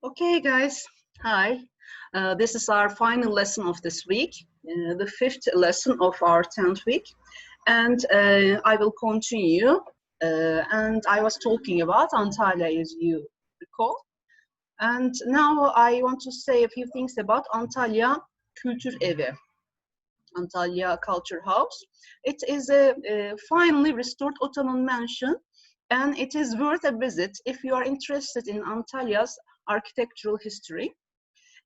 Okay, guys. Hi. This is our final lesson of this week, the fifth lesson of our 10th week. And I will continue. And I was talking about Antalya, as you recall. And now I want to say a few things about Antalya Kültür Evi, Antalya Culture House. It is a finally restored Ottoman mansion, and it is worth a visit if you are interested in Antalya's architectural history.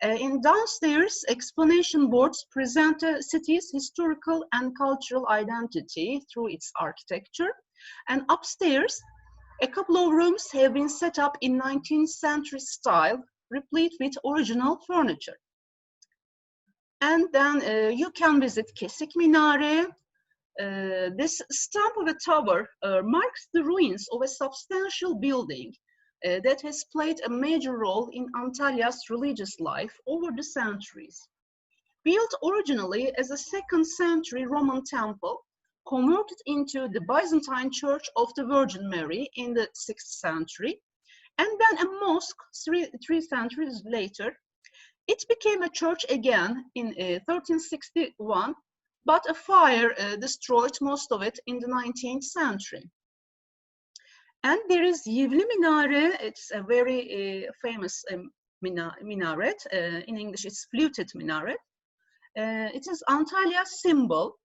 In downstairs, explanation boards present the city's historical and cultural identity through its architecture. And upstairs, a couple of rooms have been set up in 19th century style, replete with original furniture. And then you can visit Kesik Minare. This stump of a tower marks the ruins of a substantial building that has played a major role in Antalya's religious life over the centuries. Built originally as a 2nd century Roman temple, converted into the Byzantine Church of the Virgin Mary in the 6th century, and then a mosque three centuries later, it became a church again in 1361, but a fire destroyed most of it in the 19th century. And there is Yivli Minare. It's a very famous minaret. In English, it's fluted minaret. It is Antalya's symbol,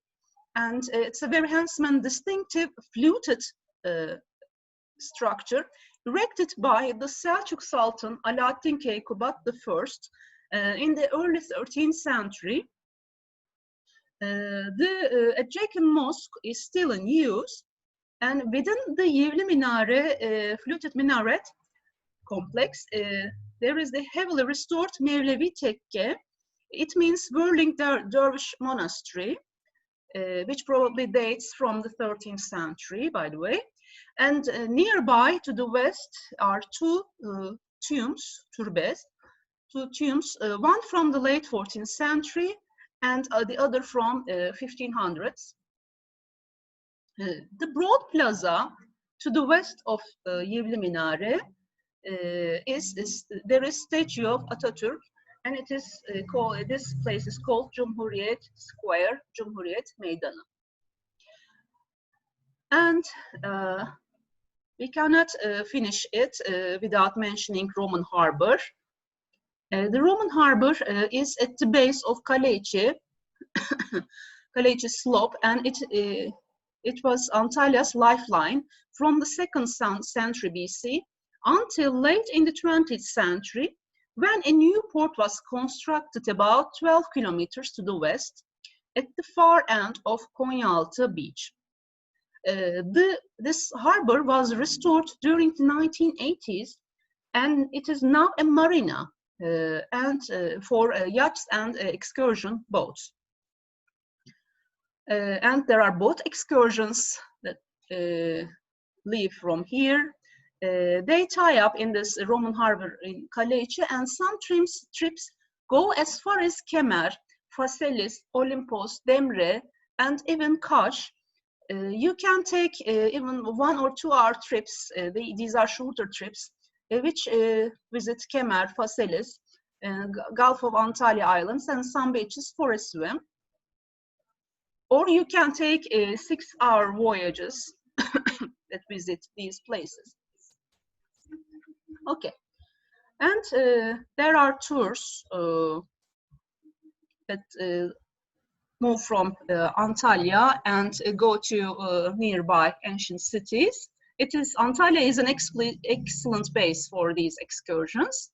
and it's a very handsome and distinctive fluted structure erected by the Selçuk Sultan Alaaddin Keykubat I in the early 13th century. The adjacent mosque is still in use, and within the Yivli Minare, fluted minaret complex, there is the heavily restored Mevlevi Tekke. It means whirling dervish monastery, which probably dates from the 13th century, by the way. And nearby to the west are two tombs, turbes, two tombs, one from the late 14th century and the other from 1500s. The broad plaza to the west of Yivli Minare there is statue of Atatürk, and it is called, this place is called Cumhuriyet Square, Cumhuriyet Meydanı. And we cannot finish it without mentioning Roman Harbor. The Roman Harbor is at the base of Kaleiçi, Kaleiçi slope, and it was Antalya's lifeline from the 2nd century BC until late in the 20th century, when a new port was constructed about 12 kilometers to the west at the far end of Konyaaltı beach. This harbor was restored during the 1980s, and it is now a marina and for yachts and excursion boats. And there are boat excursions that leave from here. They tie up in this Roman harbor in Kaleiçi, and some trips go as far as Kemer, Phaselis, Olimpos, Demre, and even Kaş. You can take even 1 or 2 hour trips. These are shorter trips, which visit Kemer, Phaselis, Gulf of Antalya Islands, and some beaches for a swim. Or you can take 6-hour voyages that visit these places. Okay, and there are tours that move from Antalya and go to nearby ancient cities. Antalya is an excellent base for these excursions.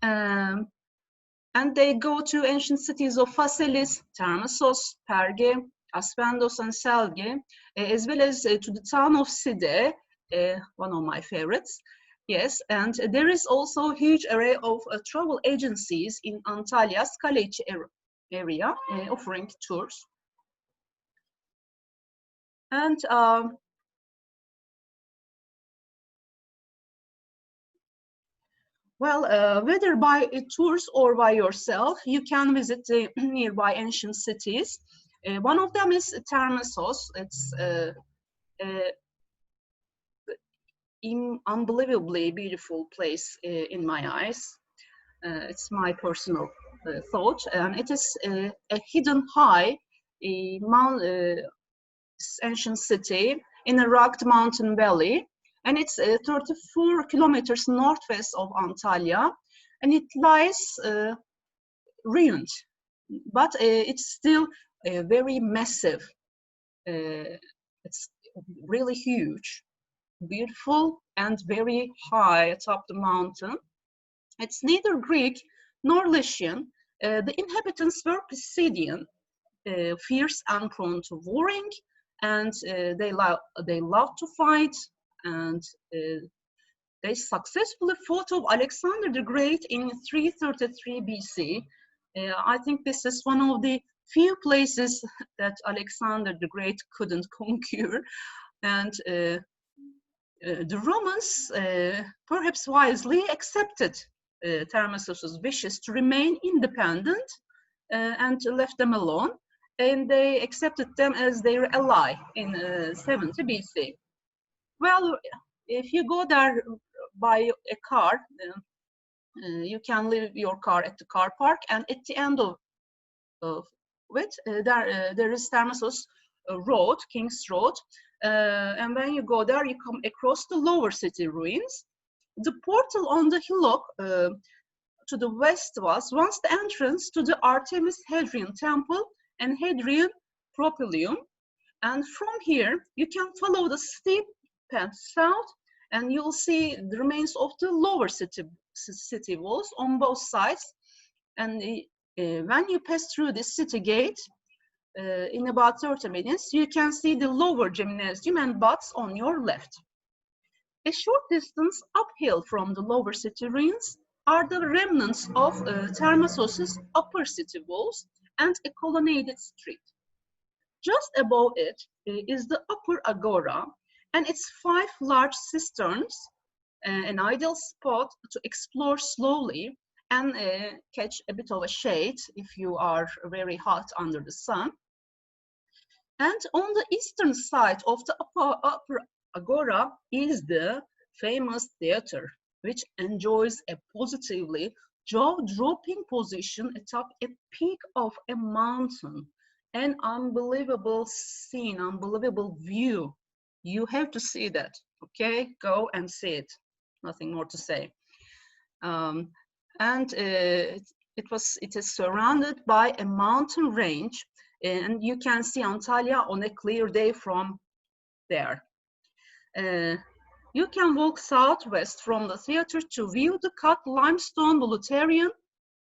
And they go to ancient cities of Phaselis, Termissos, Perge, Aspendos, and Selgi, as well as to the town of Side, one of my favorites. Yes, and there is also a huge array of travel agencies in Antalya's Kaleiçi area offering tours. And whether by tours or by yourself, you can visit the nearby ancient cities. One of them is Termissos. It's unbelievably beautiful place in my eyes. It's my personal thought, and it is a hidden high ancient city in a rugged mountain valley, and it's 34 kilometers northwest of Antalya, and it lies ruined, but it's still very massive. It's really huge, beautiful, and very high atop the mountain. It's neither Greek nor Lycian. The inhabitants were Pisidian, fierce and prone to warring, and they love to fight, and they successfully fought off Alexander the Great in 333 BC. I think this is one of the few places that Alexander the Great couldn't conquer, and the Romans, perhaps wisely, accepted Thermessos's wishes to remain independent and left them alone, and they accepted them as their ally in 70 BC. Well, if you go there by a car, you can leave your car at the car park, and at the end of it, there is Thermessos Road, King's Road, and when you go there, you come across the lower city ruins. The portal on the hillock to the west was once the entrance to the Artemis Hadrian Temple and Hadrian Propylaeum, and from here you can follow the steep path south, and you'll see the remains of the lower city walls on both sides. And when you pass through this city gate, in about 30 minutes, you can see the lower gymnasium and baths on your left. A short distance uphill from the lower city ruins are the remnants of Thermessos's upper city walls and a colonnaded street. Just above it is the upper agora and its 5 large cisterns, an ideal spot to explore slowly and catch a bit of a shade if you are very hot under the sun. And on the eastern side of the upper agora is the famous theater, which enjoys a positively jaw-dropping position atop a peak of a mountain. An unbelievable scene, unbelievable view. You have to see that, okay? Go and see it. Nothing more to say. It is surrounded by a mountain range, and you can see Antalya on a clear day from there. You can walk southwest from the theater to view the cut limestone Volutarian,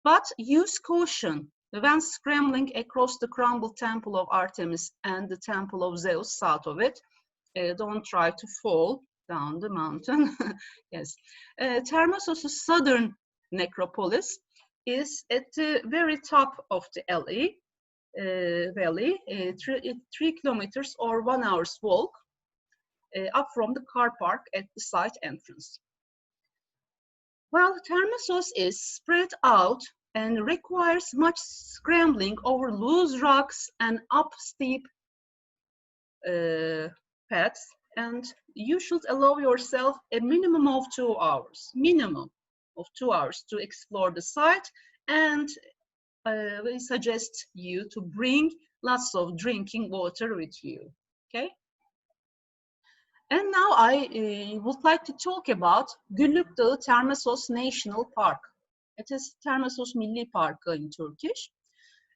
but use caution when scrambling across the crumbled temple of Artemis and the temple of Zeus south of it. Don't try to fall down the mountain. Yes, Thermessos's southern necropolis is at the very top of the valley, 3 kilometers or 1 hour's walk up from the car park at the site entrance. Well, Thermessos is spread out and requires much scrambling over loose rocks and up steep paths, and you should allow yourself a minimum of 2 hours, to explore the site, and we suggest you to bring lots of drinking water with you, okay? And now I would like to talk about Güllük Dağı Termessos National Park. It is Termessos Milli Parkı in Turkish.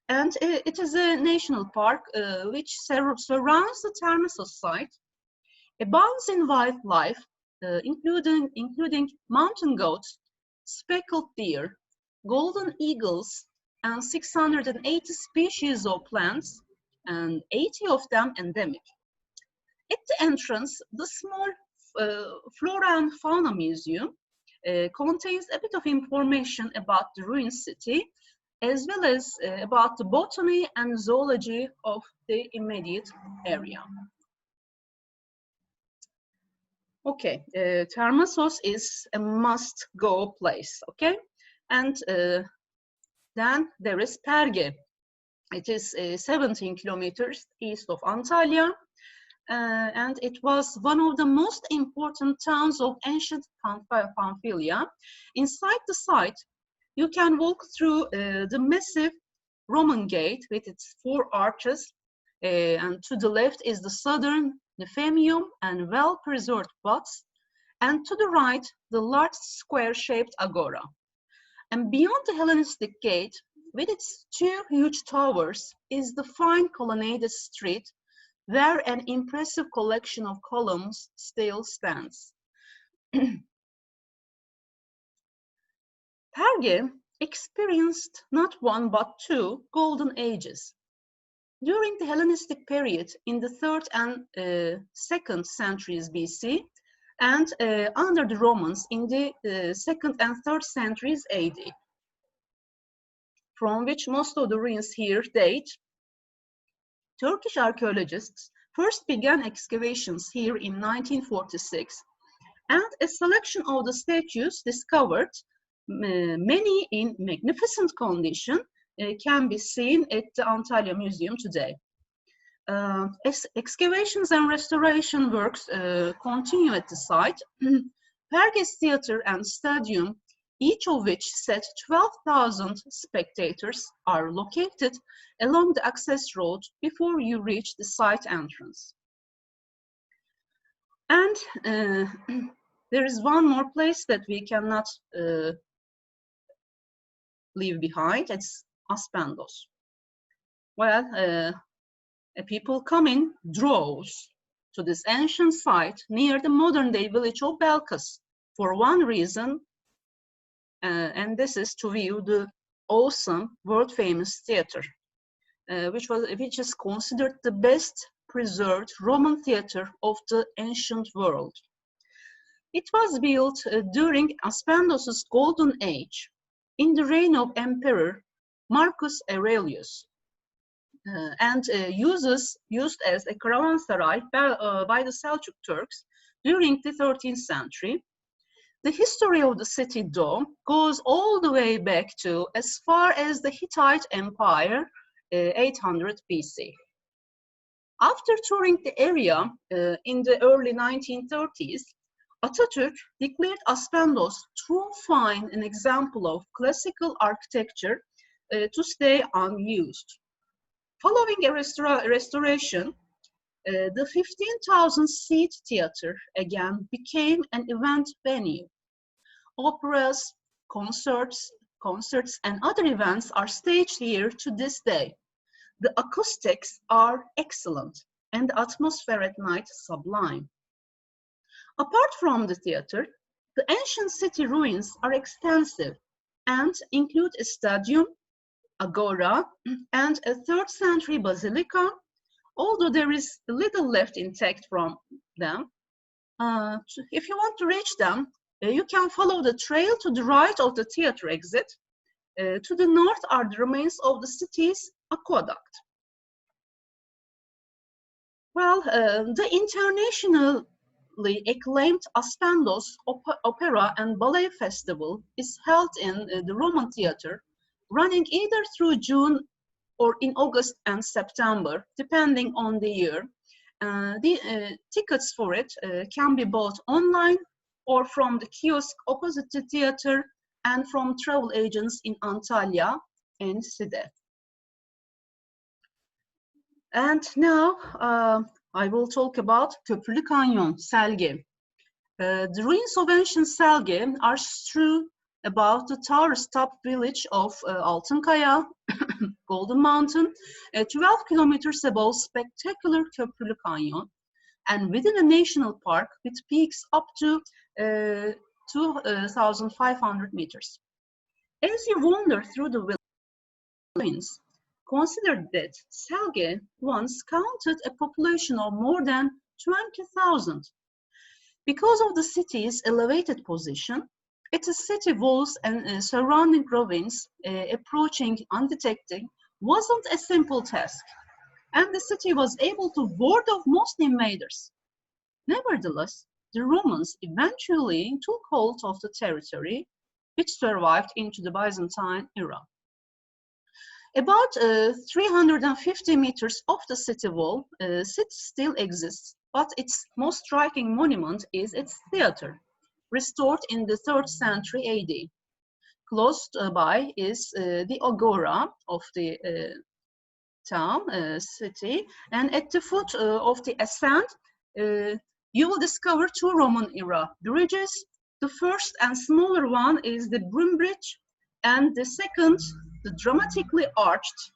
And it is a national park which surrounds the Termessos site. Abounds in wildlife, including mountain goats, speckled deer, golden eagles, and 680 species of plants, and 80 of them endemic. At the entrance, the small Flora and Fauna Museum contains a bit of information about the ruined city, as well as about the botany and zoology of the immediate area. Okay, Termessos is a must-go place, okay? And then there is Perge. It is 17 kilometers east of Antalya, and it was one of the most important towns of ancient Pamphylia. Inside the site, you can walk through the massive Roman gate with its 4 arches, and to the left is the southern Nefemium and well-preserved baths, and to the right, the large square-shaped agora. And beyond the Hellenistic gate, with its 2 huge towers, is the fine colonnaded street, where an impressive collection of columns still stands. Perge experienced not 1 but 2 golden ages. During the Hellenistic period in the 3rd and 2nd centuries BC, and under the Romans in the 2nd and 3rd centuries AD, from which most of the ruins here date. Turkish archaeologists first began excavations here in 1946, and a selection of the statues discovered, many in magnificent condition, can be seen at the Antalya Museum today. Excavations and restoration works continue at the site. Perges Theatre and Stadium, each of which set 12,000 spectators, are located along the access road before you reach the site entrance. And there is one more place that we cannot leave behind. It's Aspendos. Well, people come in droves to this ancient site near the modern-day village of Belkıs for one reason, and this is to view the awesome, world-famous theater, which is considered the best preserved Roman theater of the ancient world. It was built during Aspendos's golden age, in the reign of Emperor Marcus Aurelius, and used as a caravanserai by the Seljuk Turks during the 13th century. The history of the city, though, goes all the way back to as far as the Hittite Empire, 800 BC. After touring the area in the early 1930s, Atatürk declared Aspendos too fine an example of classical architecture to stay unused. Following a restoration, the 15,000-seat theater again became an event venue. Operas, concerts, and other events are staged here to this day. The acoustics are excellent and the atmosphere at night sublime. Apart from the theater, the ancient city ruins are extensive and include a stadium, agora, and a 3rd century basilica, although there is little left intact from them. If you want to reach them, you can follow the trail to the right of the theater exit. To the north are the remains of the city's aqueduct. Well, the internationally acclaimed Aspendos Opera and Ballet Festival is held in the Roman Theatre, running either through June or in August and September, depending on the year. The tickets for it can be bought online or from the kiosk opposite the theater and from travel agents in Antalya and Side. And now I will talk about Köprülü Canyon, Selgi. The ruins of ancient Selgi are strewn about the tourist-top village of Altınkaya, Golden Mountain, 12 kilometers above spectacular Köprülü Canyon, and within a national park with peaks up to 2,500 meters. As you wander through the ruins, consider that Selgi once counted a population of more than 20,000. Because of the city's elevated position, its city walls and surrounding ravines approaching undetected wasn't a simple task, and the city was able to ward off most invaders. Nevertheless, the Romans eventually took hold of the territory, which survived into the Byzantine era. About 350 meters off the city wall, city still exists, but its most striking monument is its theater, restored in the 3rd century AD. close by is the agora of the town, city, and at the foot of the ascent, you will discover two Roman era bridges. The first and smaller one is the Broom Bridge, and the second, the dramatically arched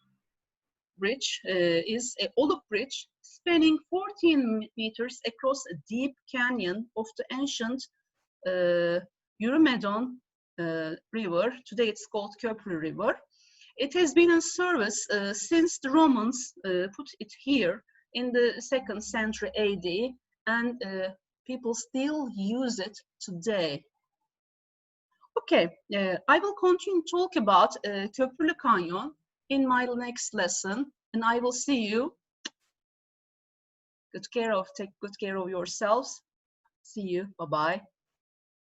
bridge, is a olive bridge spanning 14 meters across a deep canyon of the ancient Eurymedon river. Today it's called Köprü River. It has been in service since the Romans put it here in the 2nd century AD, and people still use it today. Okay, I will continue to talk about Köprülü Canyon in my next lesson, and I will see you. Take good care of yourselves. See you. Bye-bye.